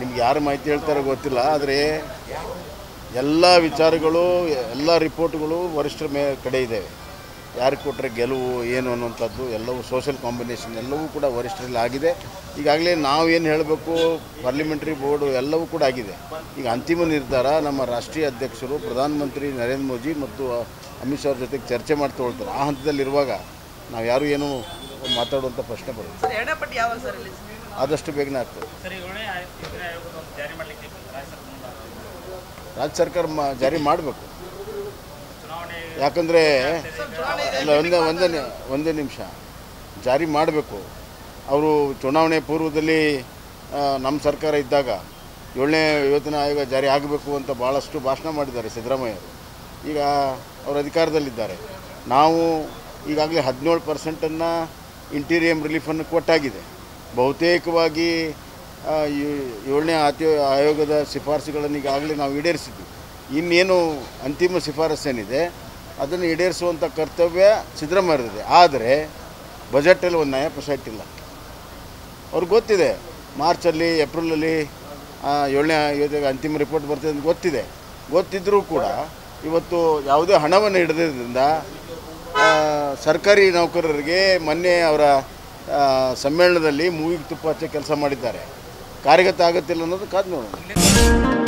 ನಿಮ್ಗೆ ಯಾರು ಮಾಹಿತಿ ಹೇಳ್ತಾರೋ ಗೊತ್ತಿಲ್ಲ, ಆದರೆ ಎಲ್ಲ ವಿಚಾರಗಳು ಎಲ್ಲ ರಿಪೋರ್ಟ್ಗಳು ವರಿಷ್ಠರ ಕಡೆ ಇದ್ದಾವೆ. ಯಾರಿಗೆ ಕೊಟ್ಟರೆ ಗೆಲುವು ಏನು ಅನ್ನುವಂಥದ್ದು ಎಲ್ಲವೂ ಸೋಷಿಯಲ್ ಕಾಂಬಿನೇಷನ್ ಎಲ್ಲವೂ ಕೂಡ ವರಿಷ್ಠರಲ್ಲಿ ಆಗಿದೆ. ಈಗಾಗಲೇ ನಾವೇನು ಹೇಳಬೇಕು, ಪಾರ್ಲಿಮೆಂಟ್ರಿ ಬೋರ್ಡು ಎಲ್ಲವೂ ಕೂಡ ಆಗಿದೆ. ಈಗ ಅಂತಿಮ ನಿರ್ಧಾರ ನಮ್ಮ ರಾಷ್ಟ್ರೀಯ ಅಧ್ಯಕ್ಷರು ಪ್ರಧಾನಮಂತ್ರಿ ನರೇಂದ್ರ ಮೋದಿ ಮತ್ತು ಅಮಿತ್ ಶಾ ಅವ್ರ ಜೊತೆಗೆ ಚರ್ಚೆ ಮಾಡಿ ತೊಗೊಳ್ತಾರೆ. ಆ ಹಂತದಲ್ಲಿರುವಾಗ ನಾವು ಯಾರೂ ಏನೂ ಮಾತಾಡುವಂಥ ಪ್ರಶ್ನೆ ಬರುತ್ತೆ. ಆದಷ್ಟು ಬೇಗನೆ ಆಗ್ತದೆ. ರಾಜ್ಯ ಸರ್ಕಾರ ಜಾರಿ ಮಾಡಬೇಕು. ಯಾಕಂದರೆ ಒಂದೇ ನಿಮಿಷ ಜಾರಿ ಮಾಡಬೇಕು. ಅವರು ಚುನಾವಣೆ ಪೂರ್ವದಲ್ಲಿ ನಮ್ಮ ಸರ್ಕಾರ ಇದ್ದಾಗ 7ನೇ ವೇತನ ಆಯೋಗ ಜಾರಿ ಆಗಬೇಕು ಅಂತ ಭಾಳಷ್ಟು ಭಾಷಣ ಮಾಡಿದ್ದಾರೆ ಸಿದ್ದರಾಮಯ್ಯವರು. ಈಗ ಅವರು ಅಧಿಕಾರದಲ್ಲಿದ್ದಾರೆ. ನಾವು ಈಗಾಗಲೇ 17% ಇಂಟೀರಿಯಂ ರಿಲೀಫನ್ನು ಕೊಟ್ಟಾಗಿದೆ. ಬಹುತೇಕವಾಗಿ 7ನೇ ಆಯೋಗದ ಶಿಫಾರಸುಗಳನ್ನು ಈಗಾಗಲೇ ನಾವು ಈಡೇರಿಸಿದ್ವಿ. ಇನ್ನೇನು ಅಂತಿಮ ಶಿಫಾರಸ್ಸೇನಿದೆ ಅದನ್ನು ಈಡೇರಿಸುವಂಥ ಕರ್ತವ್ಯ ಸಿದ್ದರಾಮಯ್ಯರದಿದೆ. ಆದರೆ ಬಜೆಟಲ್ಲಿ ಒಂದು ನಯ ಪರ್ಸೆಂಟ್ ಇಲ್ಲ. ಅವ್ರಿಗೆ ಗೊತ್ತಿದೆ ಮಾರ್ಚಲ್ಲಿ ಏಪ್ರಿಲಲ್ಲಿ 7ನೇ ಆಯೋಗದ ಅಂತಿಮ ರಿಪೋರ್ಟ್ ಬರ್ತದೆ ಅಂತ ಗೊತ್ತಿದ್ದರೂ ಕೂಡ ಇವತ್ತು ಯಾವುದೇ ಹಣವನ್ನು ಹಿಡಿದ್ರಿಂದ ಸರ್ಕಾರಿ ನೌಕರರಿಗೆ ಮೊನ್ನೆ ಅವರ ಸಮ್ಮೇಳನದಲ್ಲಿ ಮೂಗಿಗೆ ತುಪ್ಪ ಹಚ್ಚೋ ಕೆಲಸ ಮಾಡಿದ್ದಾರೆ. ಕಾರ್ಯಗತ ಆಗುತ್ತಿಲ್ಲ ಅನ್ನೋದು ಕಾದು ನೋಡೋಣ.